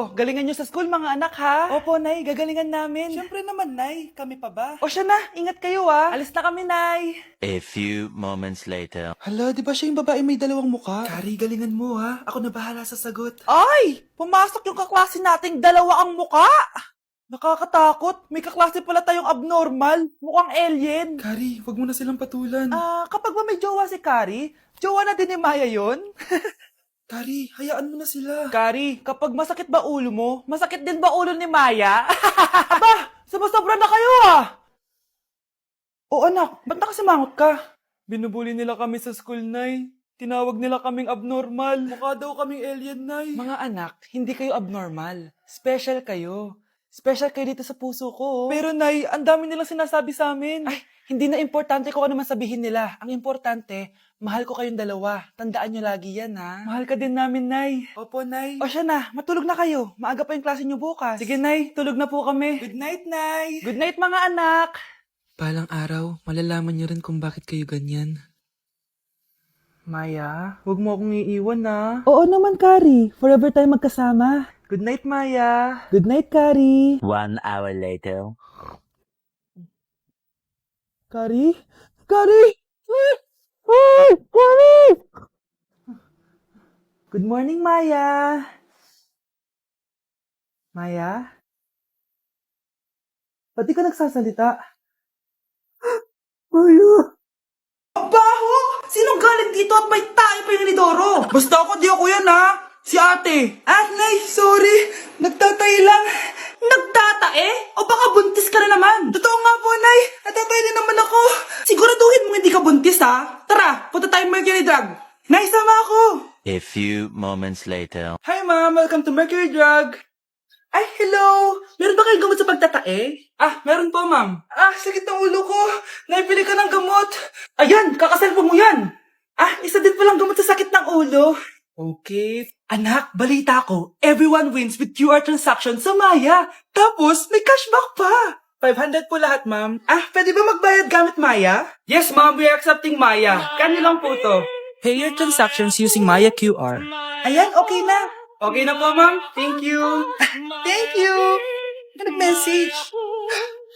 Oh, galingan nyo sa school mga anak ha? Opo, Nay, gagalingan namin. Siyempre naman, Nay. Kami pa ba? O siya na, ingat kayo ha. Alis na kami, Nay. A few moments later. Hala, di ba siya yung babae may dalawang muka? Kari, galingan mo ha. Ako na bahala sa sagot. Ay! Pumasok yung kaklase nating dalawa ang muka! Nakakatakot. May kaklase pala tayong abnormal. Mukhang alien. Kari, wag mo na silang patulan. Kapag ba may jowa si Kari, jowa na din ni Maya yun? Kari, hayaan mo na sila. Kari, kapag masakit ba ulo mo, masakit din ba ulo ni Maya? Aba, sumasobra na kayo ah! O anak, ba't nakasimangot ka? Binubuli nila kami sa school, Nay. Tinawag nila kaming abnormal. Mukha daw kaming alien, Nay. Mga anak, hindi kayo abnormal. Special kayo. Special kayo dito sa puso ko. Pero Nay, ang dami nilang sinasabi sa amin. Ay, hindi na importante kung ano man sabihin nila. Ang importante, mahal ko kayong dalawa. Tandaan nyo lagi yan, ha? Mahal ka din namin, Nay. Opo, Nay. O siya na, matulog na kayo. Maaga pa yung klase nyo bukas. Sige, Nay, tulog na po kami. Good night, Nay. Good night, mga anak. Palang araw, malalaman niyo rin kung bakit kayo ganyan. Maya, huwag mo akong iiwan, na. Oo naman, Kari. Forever tayo magkasama. Good night, Maya. Good night, Kari. 1 hour later. Kari? Kari! Kari! Good morning, Maya. Maya? Ba't di ka nagsasalita? Maya! Baho! Sinong galing dito at may tayo pa yung Lidoro? Basta ako, di ako yan ha. Si ate. Nay, sorry. Nagtatay lang. Nagtatae? O baka buntis ka na naman? Totoo nga po, Nay. Natatay din naman ako. Siguraduhin mo hindi ka buntis, ha? Tara, punta tayong Mercury Drug. Nay, sama ako. A few moments later. Hi, Ma'am. Welcome to Mercury Drug. Ay, hello. Meron ba kayong gamot sa pagtatae? Meron po, Ma'am. Sakit ng ulo ko. Naipili ka ng gamot. Ayan, kakaselfon mo yan. Isa din palang gamot sa sakit ng ulo. Okay. Anak, balita ko, everyone wins with QR transaction sa Maya. Tapos, may cashback pa. 500 po lahat, ma'am. Pwede ba magbayad gamit Maya? Yes, ma'am. We are accepting Maya. Kanilang po to. Pay your transactions using Maya QR. Ayan, okay na. Okay na po, ma'am. Thank you. Thank you. Nag-message.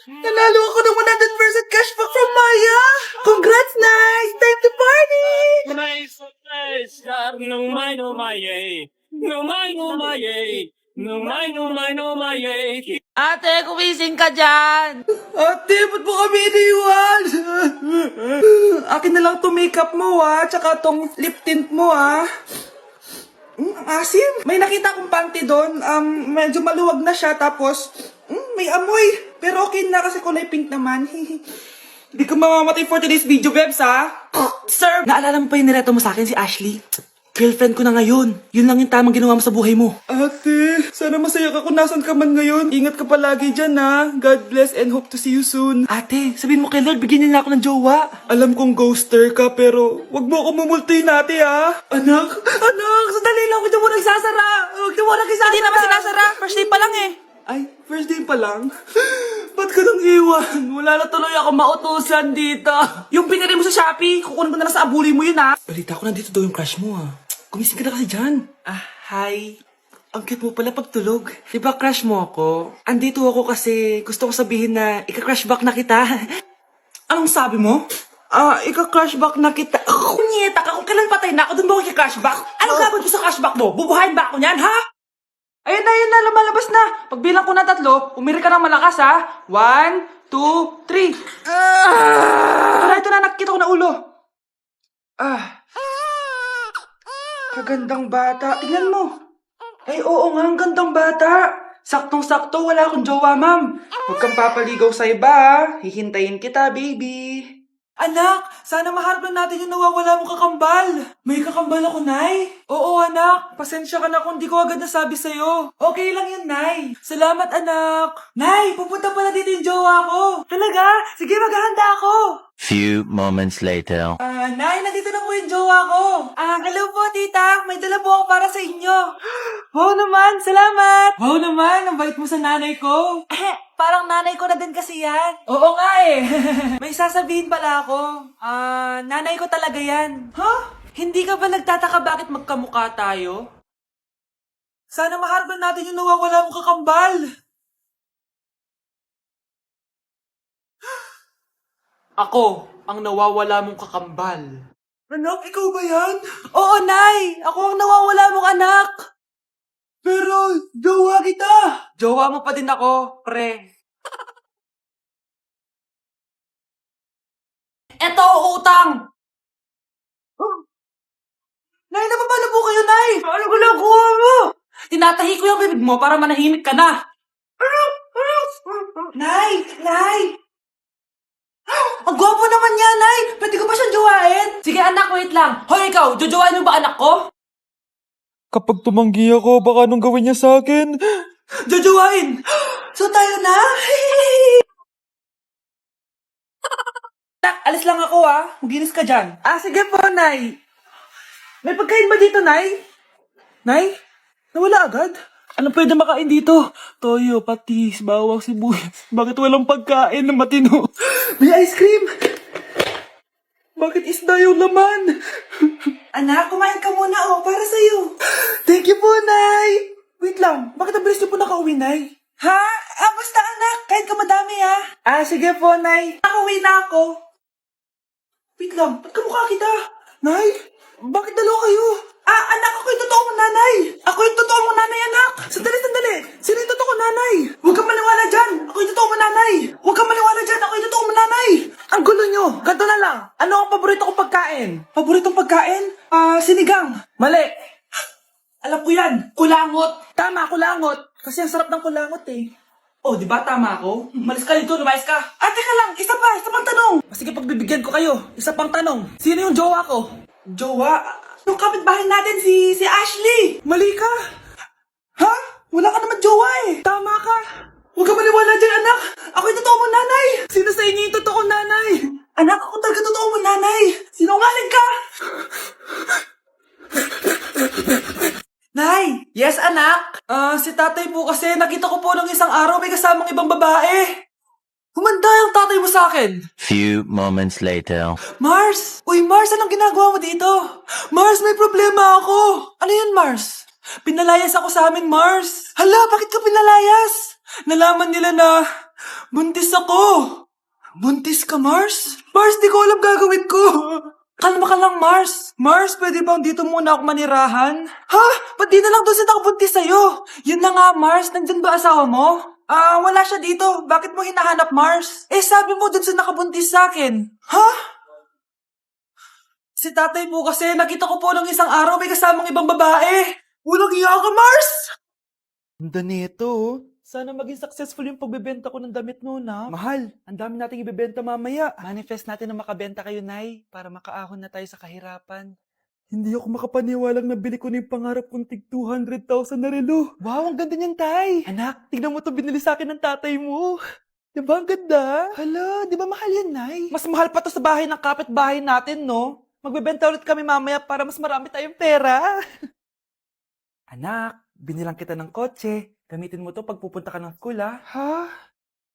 Nanalo ako ng 100% cashback from Maya. Congrats, nice. Time to party. Ate, kumising ka dyan! Ate, ba't mo kami iniwan? Akin na lang to makeup mo, tsaka tong lip tint mo, ang asim. May nakita akong panty doon. Medyo maluwag na siya, tapos may amoy. Pero okay na kasi kulay pink naman. Hindi ka mamamatay for today's video, Bebs, ha? Sir! Naalala mo pa yung nireto mo sa akin si Ashley? Girlfriend ko na ngayon. Yun lang yung tamang ginawa mo sa buhay mo. Ate, sana masaya ka kung nasan ka man ngayon. Ingat ka palagi dyan, ha? God bless and hope to see you soon. Ate, sabihin mo kay Lord, bigyan niya na ako ng jowa. Alam kong ghoster ka, pero wag mo ako mumultuin ate, ha? Anak, sandali lang, huwag mo nagsasara. Huwag mo nagsasara. Hindi naman sinasara. First day pa lang eh. Ay, first day pa lang? Ba't ka nang iwan? Wala na tuloy ako mautusan dito. Yung pinari mo sa Shopee, kukunin ko na lang sa abuli mo yun, ha? Balita ko nandito daw yung crush mo, ha? Gumising ka na kasi dyan. Hi. Ang cute mo pala pagtulog. Diba crush mo ako? Andito ako kasi gusto ko sabihin na ika-crush back na kita. Anong sabi mo? Ika-crush back na kita. Kunyeta ka, kung kailan patay na ako, dun ba ako ika-crush back? Anong gagawin ko sa crush back mo? Bubuhayin ba ako niyan, ha? Ayun na, lumalabas na. Pagbilang ko na 3, umiri ka ng malakas, ha? 1, 2, 3. Ito na, nakikita ko na ulo. Kagandang bata. Tingnan mo. Ay, oo nga, ang gandang bata. Saktong-sakto, wala akong jowa, ma'am. Huwag kang papaligaw sa iba, ha? Hihintayin kita, baby. Anak, sana maharap lang natin yung nawawala mong kakambal. May kakambal ako, Nay. Oo, anak. Pasensya ka na kung di ko agad nasabi sa'yo. Okay lang yun, Nay. Salamat, anak. Nay, pupunta pala dito yung jowa ko. Talaga? Sige, maghahanda ako. Few moments later. Nay, nandito na po yung jowa ko. Hello po, tita. May dala po ako para sa inyo. Wow naman, salamat. Wow naman, ang bait mo sa nanay ko. Parang nanay ko na din kasi yan. Oo nga eh. May sasabihin pala ako. Nanay ko talaga yan. Hindi ka ba nagtataka bakit magkamukha tayo? Sana maharap natin yung nawawala mong kakambal. Ako, ang nawawala mong kakambal. Anak, ikaw ba yan? Oo, Nay! Ako ang nawawala mong anak! Pero, jowa kita! Jowa mo pa din ako, pre. Eto, utang! Nay, napapala po kayo, Nay! Ano ginagawa mo? Tinatahi ko yung bibig mo para manahimik ka na. Nay! Nay! Ang gwapo naman niya, Nay! Pwede ko ba siyang jowain? Sige, anak, wait lang. Hoy, ikaw, jojowain mo ba anak ko? Kapag tumanggi ako, baka anong gawin niya sa akin? Jojowain! So tayo na? Anak, alis lang ako Maginis ka dyan. Sige po, Nay. May pagkain ba dito, Nay? Nay? Nawala agad? Ano pwede makain dito? Toyo, patis, bawang, sibuyas. Bakit walang pagkain na matino? May ice cream! Bakit isda yung laman? Anak, kumain ka muna para sa'yo. Thank you po, Nay! Wait lang, bakit ang bilis niyo po nakauwi, Nay? Ha? Basta anak, kahit ka madami sige po, Nay. Nakauwi na ako. Wait lang, ba't kamukha kita? Nay, bakit dalawa kayo? Anak, ako yung totoo mong nanay. Ako yung totoo mong nanay, anak. Sandali. Sino yung totoo kong nanay? Huwag kang maniwala dyan. Ako yung totoo mong nanay. Huwag kang maniwala dyan. Ako yung totoo mong nanay. Ang gulo nyo. Ganto na lang. Ano ang paborito kong pagkain? Paboritong pagkain? Sinigang. Mali. Alam ko yan. Kulangot. Tama, kulangot. Kasi ang sarap ng kulangot Oh, di ba tama ako? Malis ka dito, lumayas ka. Teka lang. Isa pang tanong. Sige, pagbibigyan ko kayo. Isa pang tanong. Sino yung jowa ko? Jowa? Yung kapitbahay natin, si Ashley! Mali ka! Ha? Wala ka naman jowa Tama ka! Huwag ka maniwala dyan, anak! Ako yung totoo mong nanay! Sino sa inyo yung totoo nanay? Anak, ako talaga totoo mong nanay! Sinungaling ka! Nay! Yes, anak? Si tatay po kasi nakita ko po nung isang araw may kasamang ibang babae. Humanda yung tatay mo sa akin. Few moments later. Mars! Uy, Mars, anong ginagawa mo dito? Mars, may problema ako. Ano yun, Mars? Pinalayas ako sa amin, Mars. Hala, bakit ka pinalayas? Nalaman nila na buntis ako. Buntis ka, Mars? Mars, di ko alam gagawin ko. Kalma ka lang, Mars. Mars, pwede bang dito muna ako manirahan? Ha? Ba't di na lang doon siya nakabuntis sa'yo? Yun na nga, Mars. Nandyan ba asawa mo? Wala siya dito. Bakit mo hinahanap, Mars? Sabi mo dun sa nakabuntis sa akin. Ha? Si tatay po kasi, nakita ko po nung isang araw may kasamang ibang babae. Walang iya ka, Mars! Ganda nito. Sana maging successful yung pagbebenta ko ng damit mo, na. Mahal, ang dami nating ibebenta mamaya. Manifest natin na makabenta kayo, Nay, para makaahon na tayo sa kahirapan. Hindi ako makapaniwalang nabili ko na yung pangarap kong tig 200,000 na relo. Wow, ang ganda niyan, Tay. Anak, tignan mo to binili sa akin ng tatay mo. Diba ang ganda? Hala, di ba mahal yan, Nay? Mas mahal pa to sa bahay ng kapitbahay natin, no? Magbebenta ulit kami mamaya para mas marami tayong pera. Anak, binilang kita ng kotse. Gamitin mo to pag pupunta ka ng school, Ha?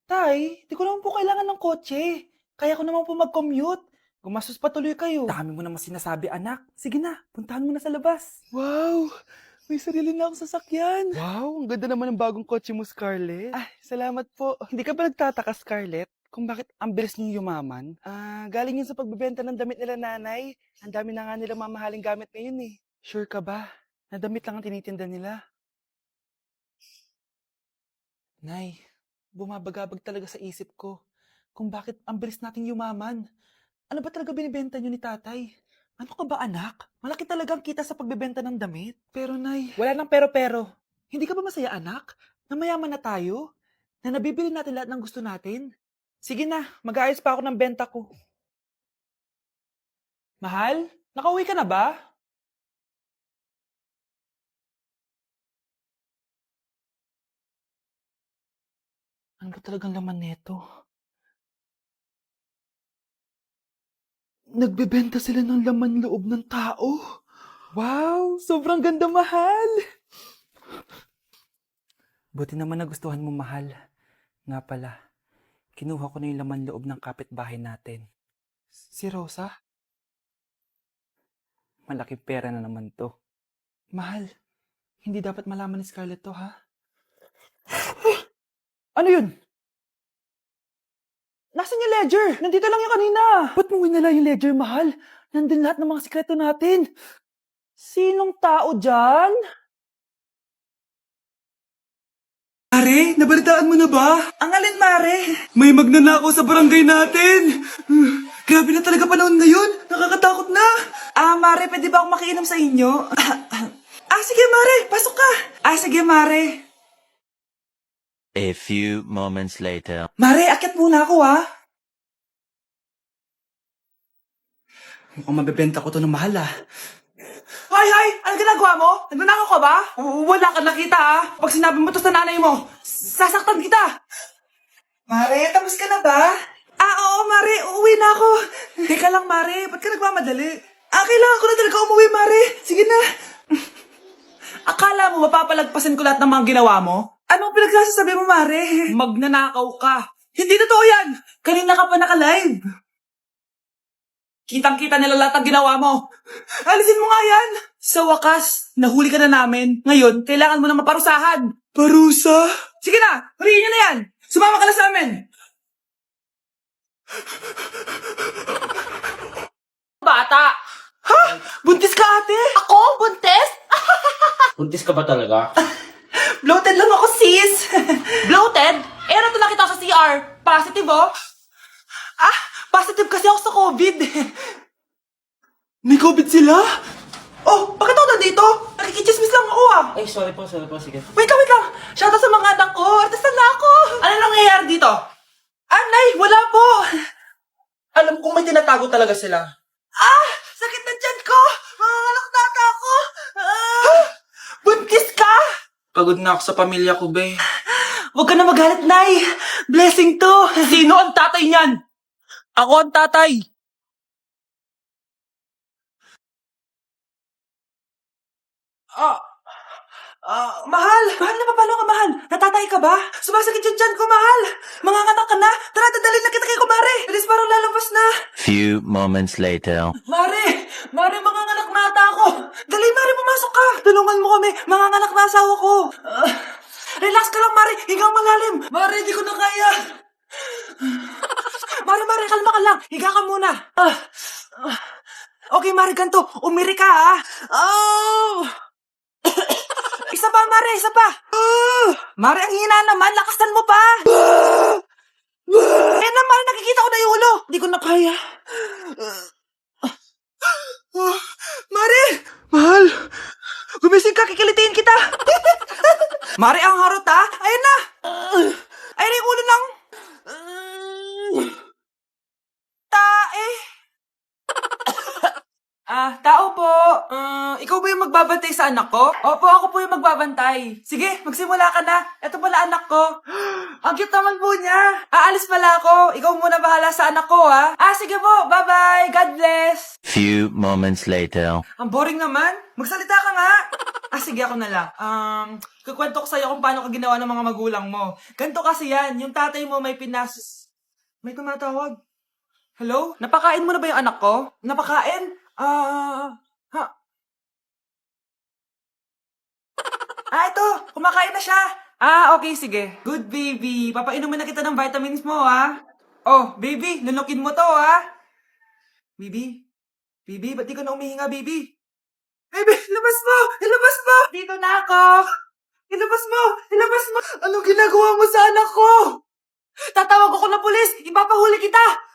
Tay, di ko naman po kailangan ng kotse. Kaya ko naman po mag-commute. Gumastos pa tuloy kayo. Dami mo naman sinasabi, anak. Sige na, puntahan mo na sa labas. Wow! May sarili na akong sasakyan. Wow, ang ganda naman ng bagong kotse mo, Scarlett. Salamat po. Hindi ka ba nagtataka, Scarlett, kung bakit ang bilis niyong yumaman? Galing yun sa pagbebenta ng damit nila, nanay. Ang dami na nga nila mamahaling gamit ngayon Sure ka ba? Na damit lang ang tinitinda nila? Nay, bumabagabag talaga sa isip ko kung bakit ang bilis nating yumaman. Ano ba talaga binibenta niyo ni tatay? Ano ka ba, anak? Malaki talagang kita sa pagbebenta ng damit. Pero, Nay, wala nang pero-pero. Hindi ka ba masaya, anak? Na mayaman na tayo? Na nabibili natin lahat ng gusto natin? Sige na, mag-aayos pa ako ng benta ko. Mahal, nakauwi ka na ba? Ano ba talagang laman neto? Nagbebenta sila ng laman loob ng tao. Wow, sobrang ganda, mahal. Buti naman nagustuhan mo, mahal. Nga pala, kinuha ko na yung laman loob ng kapitbahay natin. Si Rosa? Malaking pera na naman to. Mahal, Hindi dapat malaman ni Scarlett to, ha? Ano yun? Nasaan yung ledger? Nandito lang yung kanina. Ba't mo winala yung ledger, mahal? Nandun lahat ng mga sikreto natin. Sinong tao dyan? Mare, nabalitaan mo na ba? Ang alin, Mare? May magnanakaw sa barangay natin. Grabe na talaga panahon ngayon. Nakakatakot na. Mare, pwede ba akong makiinom sa inyo? Sige, Mare. Pasok ka. Sige, Mare. A few moments later. Mare, akyat muna ako, ha? Mukhang mabibenta ko to ng mahal, Hay! Ano ginagawa mo? Nagnanakaw ka ba? Wala ka nakita, Pag sinabi mo to sa nanay mo, sasaktan kita. Mare, tapos ka na ba? Oo, Mare. Uuwi na ako. Teka lang, Mare. Ba't ka nagmamadali? Kailangan ko na talaga umuwi, Mare. Sige na. Akala mo mapapalagpasan ko lahat ng mga ginawa mo? Anong pinagsasasabi mo, Mare? Magnanakaw ka. Hindi totoo yan. Kanina ka pa naka-live. Kitang-kita nila lahat ng ginawa mo. Alisin mo nga yan. Sa wakas, nahuli ka na namin. Ngayon, kailangan mo na maparusahan. Parusa? Sige na, huliin niyo na yan. Sumama ka na sa amin. Bata! Ha? Buntis ka, ate? Ako? Buntis? Buntis ka ba talaga? Bloated lang ako, sis. Bloated? Ano to nakita ko sa CR? Positive, oh? Positive kasi ako sa COVID. May COVID sila? Oh, bakit ako nandito? Nakikichismis lang ako, Ay, sorry po, sige. Wait lang. Shoutout sa mga anak ko. Artista na ako. Ano nangyayari dito? Nay, wala po. Alam kong may tinatago talaga sila. Sakit na tiyan ko. Manganganak na ata ako. Buntis ka? Pagod na ako sa pamilya ko, be. Huwag ka na magalit, Nay. Blessing to. Sino ang tatay niyan? Ako ang tatay. Mahal! Mahal na papalo ka, mahal! Natatay ka ba? Sumasakit yung tiyan ko, mahal! Manganganak ka na? Tara, dadalhin na kita kay kumare! Bilis parang lalabas na! Few moments later. Mare! Mare, manganganak na ata ako! Dali, Mare, pumasok ka! Tulungan mo kami! Manganganak na asawa ko! Relax ka lang, Mare! Higang malalim! Mare, di ko na kaya! Mare, kalma ka lang! Higa ka muna! Okay, Mare, ganito. Umiri ka, Isa pa, Mare, isa pa! Mare, ang hina naman. Lakasan mo pa! Na, Mare, nakikita ko na yung ulo. Di ko na kaya. Mare! Mahal! Gumising ka, kikilitiin kita! Mare, ang harot, Ayan na! Ayan na yung ulo ng... tae. Tao po. Ikaw ba yung magbabantay sa anak ko? Opo, ako po yung magbabantay. Sige, magsimula ka na. Ito pala anak ko. Ang cute naman po niya. Aalis pala ako. Ikaw muna bahala sa anak ko, sige po. Bye-bye. God bless. Few moments later. Ang boring naman. Magsalita ka nga. Sige, ako na lang. Kukwento ko sa'yo kung paano ka ginawa ng mga magulang mo. Ganto kasi yan. Yung tatay mo may May tumatawag. Hello? Napakain mo na ba yung anak ko? Napakain? Ito. Kumakain na siya. Okay, sige. Good, baby. Papainumin na kita ng vitamins mo, Oh, baby. Lunukin mo to, Baby? Baby, ba't di ka na umihinga, baby? Baby, ilabas mo! Ilabas mo! Dito na ako! Ilabas mo! Ilabas mo! Anong ginagawa mo sa anak ko? Tatawag ako ng pulis! Ipapahuli kita!